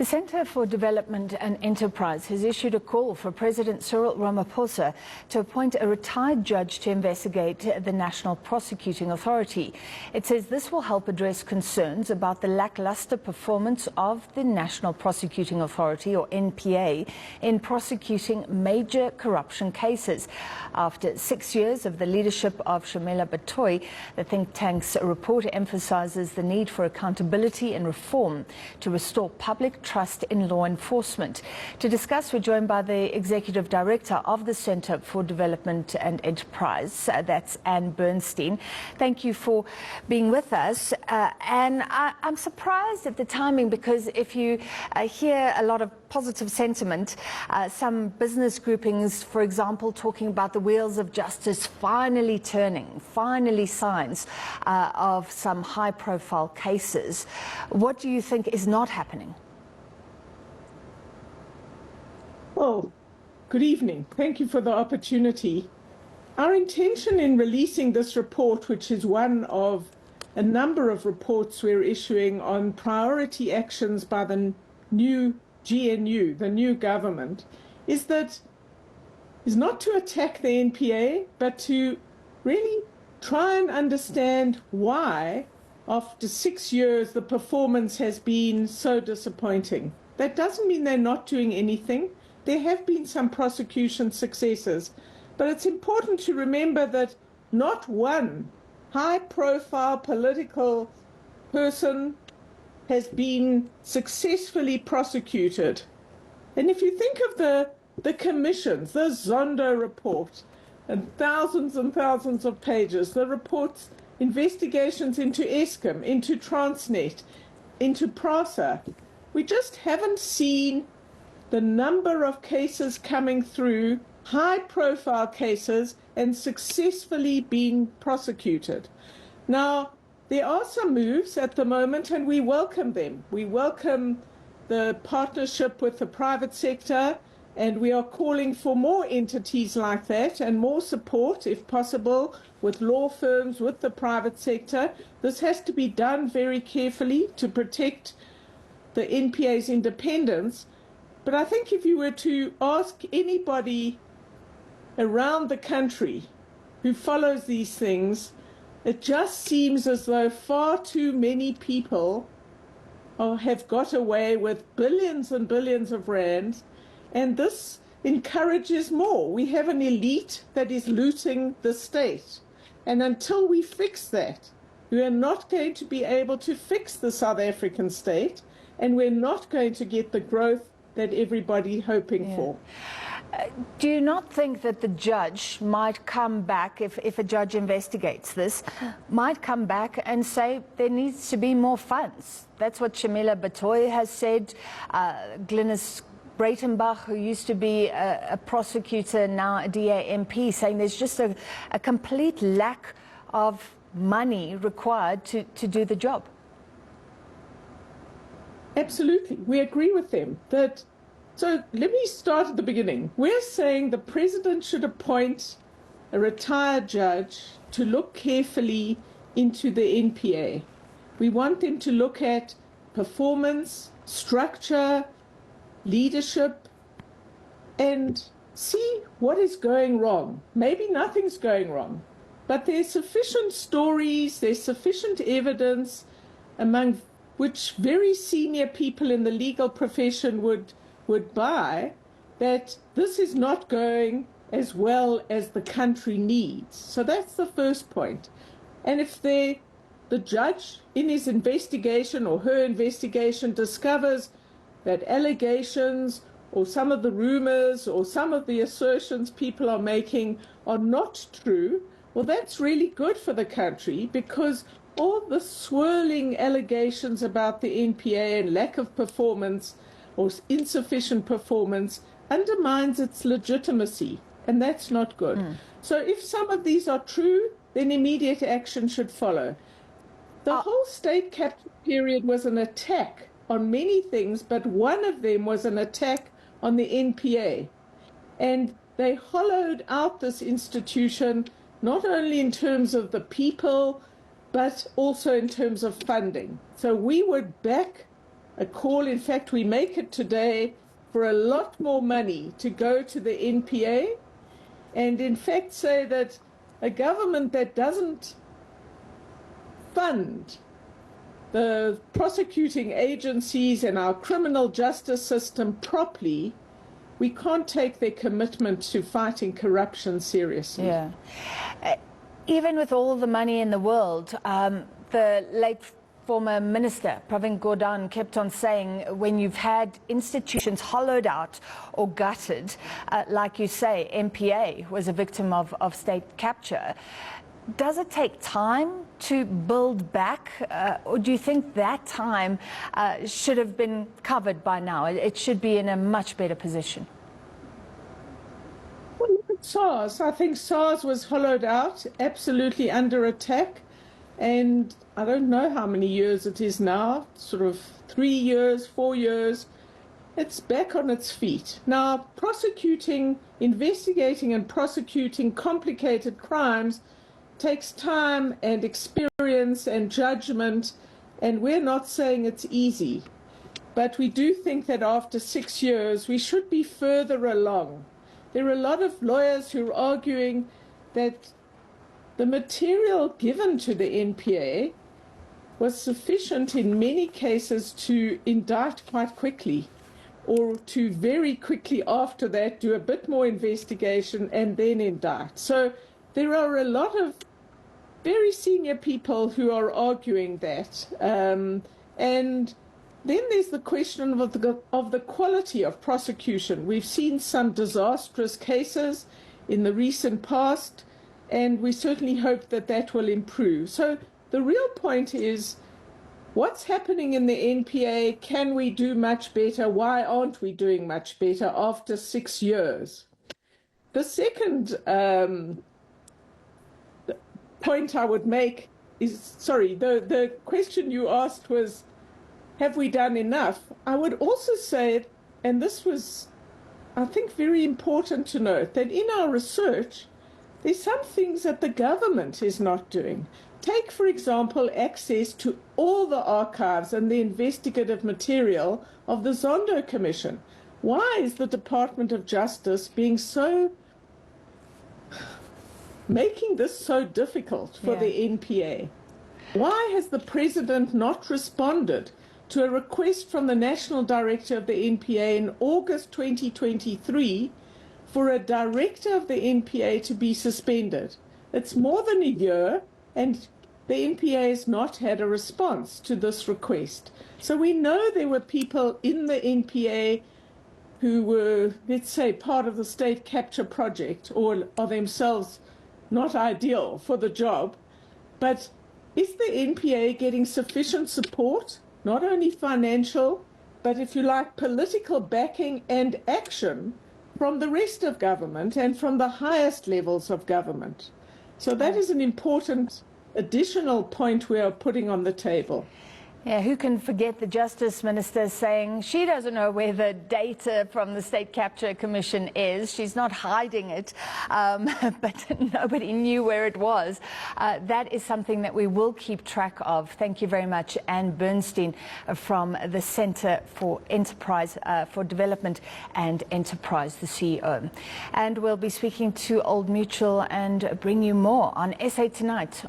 The Centre for Development and Enterprise has issued a call for President Cyril Ramaphosa to appoint a retired judge to investigate the National Prosecuting Authority. It says this will help address concerns about the lackluster performance of the National Prosecuting Authority, or NPA, in prosecuting major corruption cases. After 6 years of the leadership of Shamela Batoy, the think tank's report emphasizes the need for accountability and reform to restore public trust in law enforcement. To discuss, we're joined by the Executive Director of the Centre for Development and Enterprise, that's Ann Bernstein. Thank you for being with us. And I'm surprised at the timing, because if you hear a lot of positive sentiment, some business groupings, for example, talking about the wheels of justice finally turning, finally signs of some high-profile cases. What do you think is not happening? Well, good evening. Thank you for the opportunity. Our intention in releasing this report, which is one of a number of reports we're issuing on priority actions by the new GNU, the new government, is not to attack the NPA, but to really try and understand why, after 6 years, the performance has been so disappointing. That doesn't mean they're not doing anything. There have been some prosecution successes, but it's important to remember that not one high-profile political person has been successfully prosecuted. And if you think of the commissions, the Zondo report, and thousands of pages, the reports, investigations into Eskom, into Transnet, into PRASA, we just haven't seen the number of cases coming through, high-profile cases, and successfully being prosecuted. Now, there are some moves at the moment, and we welcome them. We welcome the partnership with the private sector, and we are calling for more entities like that and more support, if possible, with law firms, with the private sector. This has to be done very carefully to protect the NPA's independence. But I think if you were to ask anybody around the country who follows these things, it just seems as though far too many people have got away with billions and billions of rands, and this encourages more. We have an elite that is looting the state, and until we fix that, we are not going to be able to fix the South African state, and we're not going to get the growth that everybody's hoping for. Do you not think that the judge might come back, if a judge investigates this, might come back and say there needs to be more funds? That's what Shamela Batoy has said. Glynis Breitenbach, who used to be a prosecutor, now a DA MP, saying there's just a complete lack of money required to do the job. Absolutely. We agree with them. So let me start at the beginning. We're saying the president should appoint a retired judge to look carefully into the NPA. We want them to look at performance, structure, leadership, and see what is going wrong. Maybe nothing's going wrong, but there's sufficient stories, there's sufficient evidence among which very senior people in the legal profession would buy, that this is not going as well as the country needs. So that's the first point. And if the judge in his investigation or her investigation discovers that allegations or some of the rumors or some of the assertions people are making are not true, well, that's really good for the country, because all the swirling allegations about the NPA and lack of performance or insufficient performance undermines its legitimacy, and that's not good. So if some of these are true, then immediate action should follow. The whole state capture period was an attack on many things, but one of them was an attack on the NPA. And they hollowed out this institution, not only in terms of the people, but also in terms of funding. So we would back a call. In fact, we make it today for a lot more money to go to the NPA, and in fact say that a government that doesn't fund the prosecuting agencies and our criminal justice system properly, we can't take their commitment to fighting corruption seriously. Yeah. Even with all the money in the world, the late former minister, Pravin Gordhan, kept on saying when you've had institutions hollowed out or gutted, like you say, NPA was a victim of state capture. Does it take time to build back, or do you think that time should have been covered by now? It should be in a much better position. Well, look at SARS. I think SARS was hollowed out, absolutely under attack. And I don't know how many years it is now, sort of 3 years, 4 years. It's back on its feet. Now, investigating and prosecuting complicated crimes takes time and experience and judgment, and we're not saying it's easy. But we do think that after 6 years, we should be further along. There are a lot of lawyers who are arguing that the material given to the NPA was sufficient in many cases to indict quite quickly, or to very quickly after that do a bit more investigation and then indict. So there are a lot of very senior people who are arguing that. And then there's the question of the quality of prosecution. We've seen some disastrous cases in the recent past, and we certainly hope that that will improve. So the real point is, what's happening in the NPA? Can we do much better? Why aren't we doing much better after 6 years? The second point I would make is, the question you asked was, have we done enough? I would also say, and this was, I think, very important to note, that in our research, there's some things that the government is not doing. Take, for example, access to all the archives and the investigative material of the Zondo Commission. Why is the Department of Justice making this so difficult for the NPA? Why has the President not responded to a request from the National Director of the NPA in August 2023 for a director of the NPA to be suspended? It's more than a year, and the NPA has not had a response to this request. So we know there were people in the NPA who were, let's say, part of the state capture project, or are themselves not ideal for the job. But is the NPA getting sufficient support, not only financial, but if you like, political backing and action from the rest of government and from the highest levels of government? So that is an important additional point we are putting on the table. Yeah, who can forget the Justice Minister saying she doesn't know where the data from the State Capture Commission is. She's not hiding it, but nobody knew where it was. That is something that we will keep track of. Thank you very much, Ann Bernstein from the Centre for Enterprise, for Development and Enterprise, the CEO. And we'll be speaking to Old Mutual and bring you more on SA Tonight.